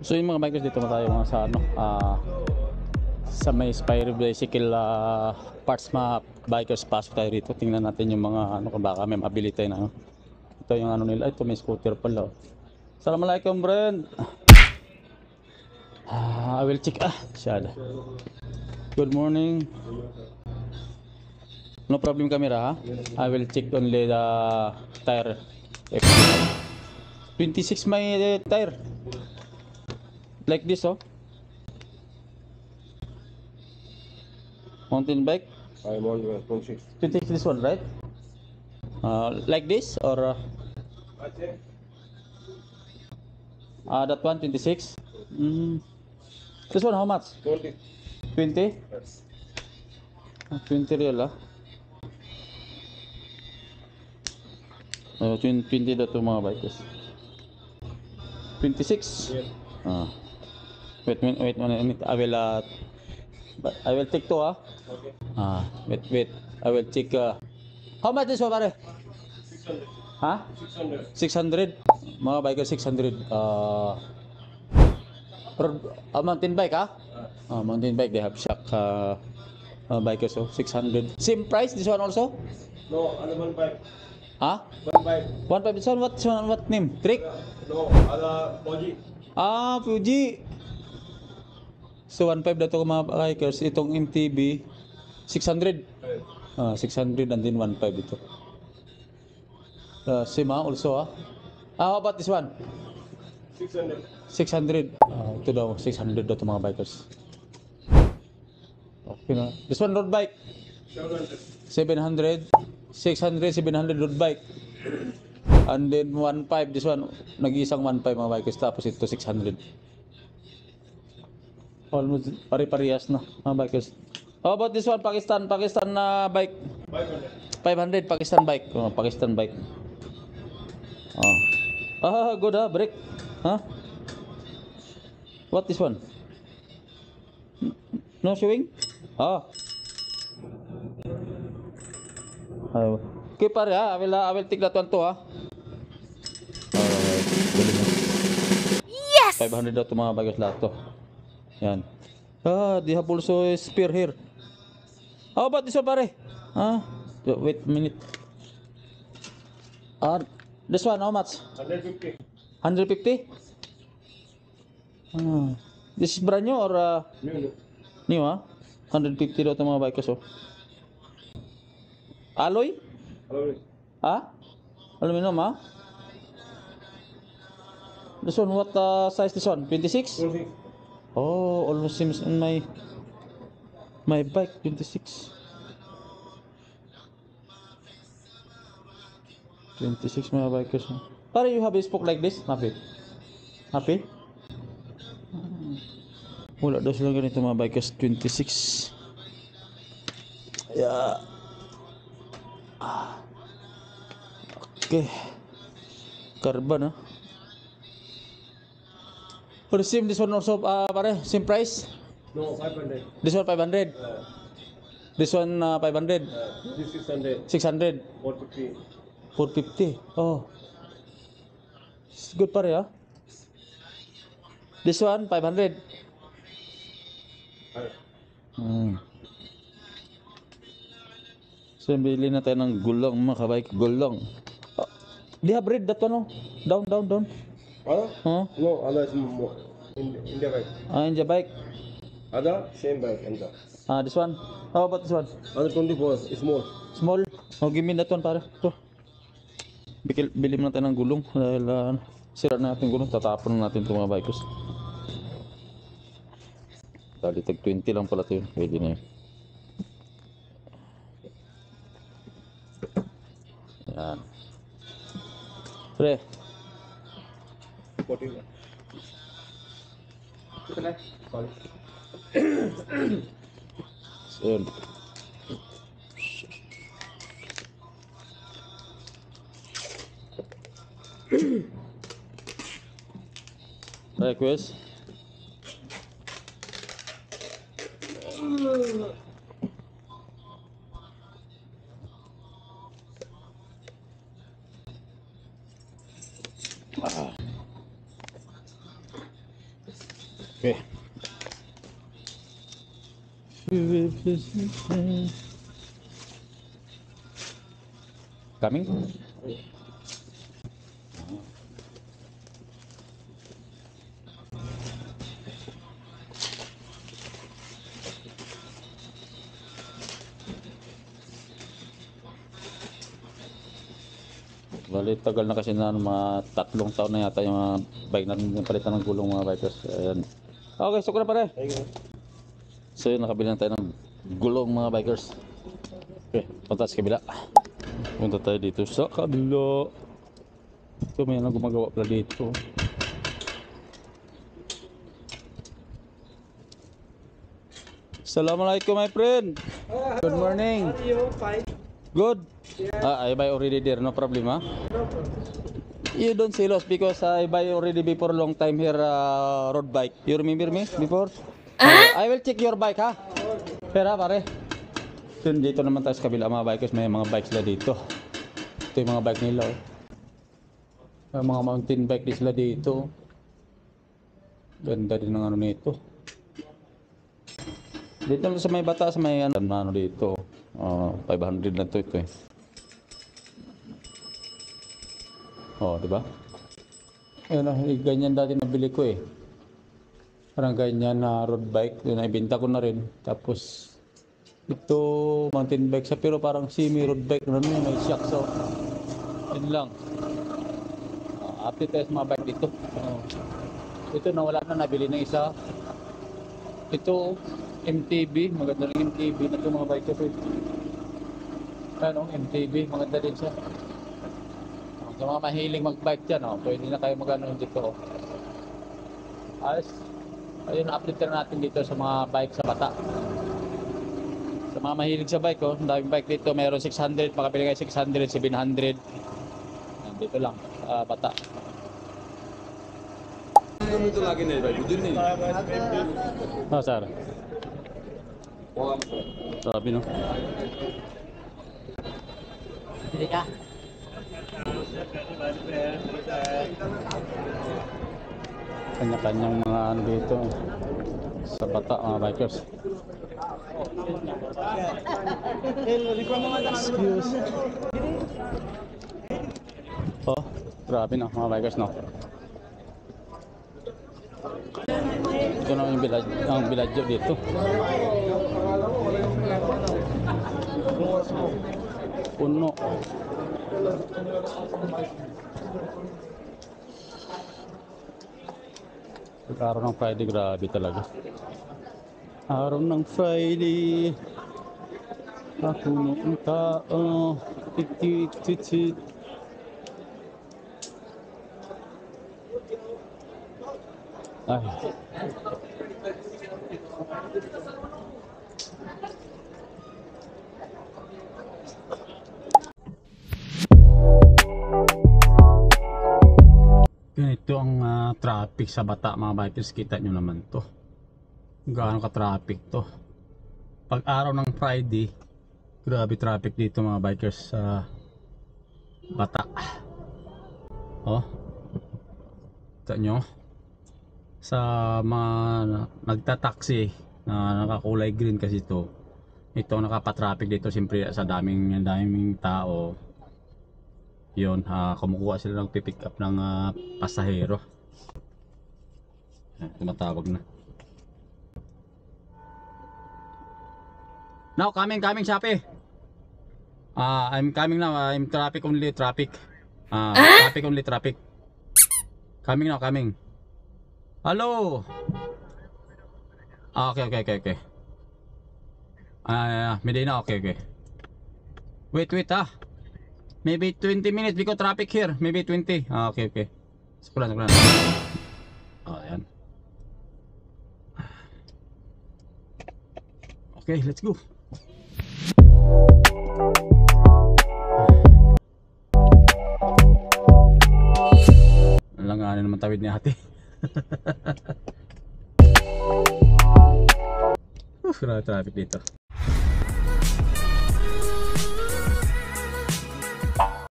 So yung mga bikers dito na tayo mga sa ano, sa may Spire Bicycle parts mga bikers, pasok tayo rito. Tingnan natin yung mga ano, kung baka may mabili tayo na ano. Ito yung ano nila, ito may scooter pala. Assalamualaikum friend. I will check. Syada. Good morning. No problem camera ha? I will check only the tire. 26 may tire. Like this oh. Mountain bike. I'm on 26. 26 this one right? Like this or that one 26. This one how much? 20. 20? Yes. 20 real 20 daw to mga bikes. 26. Yeah. Wait a minute. I will take two Okay. wait. I will check. How much this one pare? 600. Ha? 600. 600. Mga bikers 600. Mountain bike mountain bike they have shock bikers 600. Same price this one also? No, other 1.5. Huh? 1.5. 1.5 this one what name? Trick? No, other Moji. Fuji. So 1.5 na ito mga bikers. Itong MTB 600. 600 and then 1.5 ito. Same also how about this one? 600. 600. Ito daw 600 daw ito mga bikers. Okay na. This one road bike 700. 700. 600 700 road bike. And then 1.5 this one nag-iisang 1.5 mga bikers, tapos ito 600. Almost pare-parehas na mga bikers. How about this one Pakistan na bike? 500. 500 Pakistan bike. Pakistan bike. Good brake. What this one? No showing? Okay pare I will take that one too Yes! 500 daw ito mga bikers lahat to. Yan. They have also a spear here. How about this one pare? Wait a minute. This one how much? 150. 150? This is brand new or New. new 150 daw ito mga bikers Alloy? Aluminum This one what size this one? 26? 26. Almost seems in my bike 26. 26 mga bikers. Pare you have a spoke like this? Happy? Wala daw sila ganito mga bikers 26. Yeah. Okay. Carbon For the same this one also pare same price? No, 500. This one 500. This one 500. This 600. 600. 450. 450. It's good pare This one 500. So bili na tayo ng gulong mga kabike, gulong. They have red that one Down. No, other is more. India bike. India bike. Other same bike. India. This one. How about this one? Other 24 small. Small. Give me that one pare. Ito. Bili mo na tayo ng gulong dahil sira na natin gulong, tatapon na natin itong mga bikers. Dali tag 20 lang pala ito yun. Pwede na yun. Yan. Pre. 14. So yun. Request. Okay. Coming? Bali, tagal na kasi na mga 3 taon na yata yung mga bike natin yung palitan ng gulong mga bikers. Ayan. Okay, so na pare. So yun, nakabili na tayo ng gulong mga bikers. Okay, punta sa kabila. Punta tayo dito sa kabila. Ito may na gumagawa pala dito. Assalamualaikum my friend. Good morning. How are you? Fine. Good. I buy already there, no problem, huh? You don't see loss because I buy already before long time here road bike. You remember me before? I will check your bike, ha? Pera pare. Dito naman tayo sa kabila mga bikers, may mga bikes sila dito. Ito yung mga bike nila, oh. May mga mountain bike din sila dito. Ganda din ng ano nito. Dito lang sa may bata, sa may ano dito. 500 lang to ito eh. Oh, di ba? Ayun, ganyan dati nabili ko eh. Parang ganyan na road bike, yun ibenta ko na rin. Tapos ito mountain bike siya pero parang semi road bike na rin, may shock, so yun lang. Update tayo sa mga bike dito. Ito nawala na, nabili ng isa. Ito MTB, maganda rin MTB na ito mga bike ko. Ano, MTB, maganda din siya. Sa mga mahiling mag-bike dyan, pwede na kayo mag-ano dito. Ayun, update na natin dito sa mga bike sa bata. Sa mga mahilig sa bike, ang daming bike dito. Mayroon 600, makabili kayo 600, 700. Dito lang, bata. Ito lagi na ito. Budin na Oh, sir. Sabi no. Hindi ka. Kanya-kanyang mga ano dito sa bata mga bikers. Excuse. Oh, grabe no mga bikers no. Ito na yung biladyo dito. Puno. Araw ng Friday, grabe talaga. Araw ng Friday, ako noong tao, tit. Ay. Ganito ang traffic sa bata mga bikers, kita nyo naman to. Gaano ka traffic to. Pag araw ng Friday, grabe traffic dito mga bikers sa bata. Oh, kita nyo sa mga nagtataxi na nakakulay green kasi ito nakapatraffic dito siyempre sa daming tao. Yun, kumukuha sila ng pick up ng pasahero. Tumatawag na. Now, coming Shopee. I'm coming now. I'm traffic only. Traffic only. Coming now, coming. Hello. Okay. Medina, okay. Wait, maybe 20 minutes because traffic here. Maybe 20. Okay. Sekolah. Oh, yan. Okay, let's go. Langanin naman tawid ni ate. Grabe traffic dito.